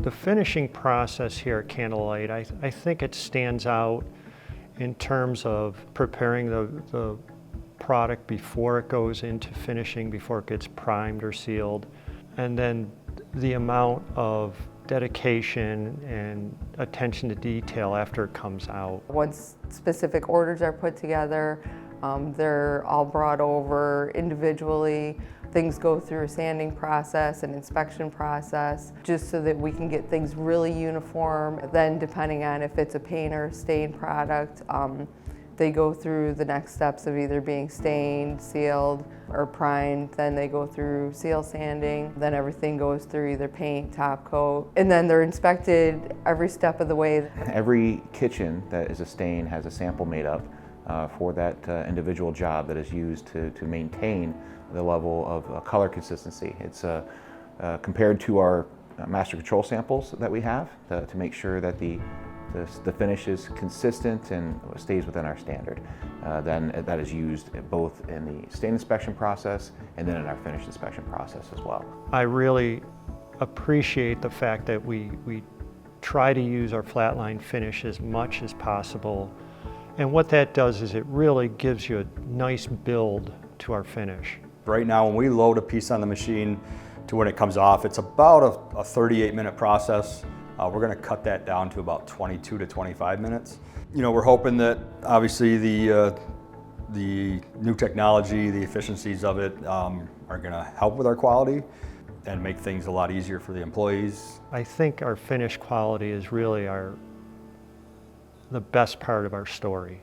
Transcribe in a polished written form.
The finishing process here at Candlelight, I think it stands out in terms of preparing the product before it goes into finishing, before it gets primed or sealed, and then the amount of dedication and attention to detail after it comes out. Once specific orders are put together, they're all brought over individually. Things go through a sanding process, an inspection process, just so that we can get things really uniform. Then depending on if it's a paint or stain product, they go through the next steps of either being stained, sealed, or primed. Then they go through seal sanding. Then everything goes through either paint, top coat, and then they're inspected every step of the way. Every kitchen that is a stain has a sample made up for that individual job that is used to maintain the level of color consistency. It's compared to our master control samples that we have to make sure that the finish is consistent and stays within our standard. Then that is used both in the stain inspection process and then in our finish inspection process as well. I really appreciate the fact that we try to use our flatline finish as much as possible. And what that does is it really gives you a nice build to our finish. Right now, when we load a piece on the machine to when it comes off, it's about a 38-minute process. We're going to cut that down to about 22 to 25 minutes. You know, we're hoping that obviously the new technology, the efficiencies of it are going to help with our quality and make things a lot easier for the employees. I think our finish quality is really the best part of our story.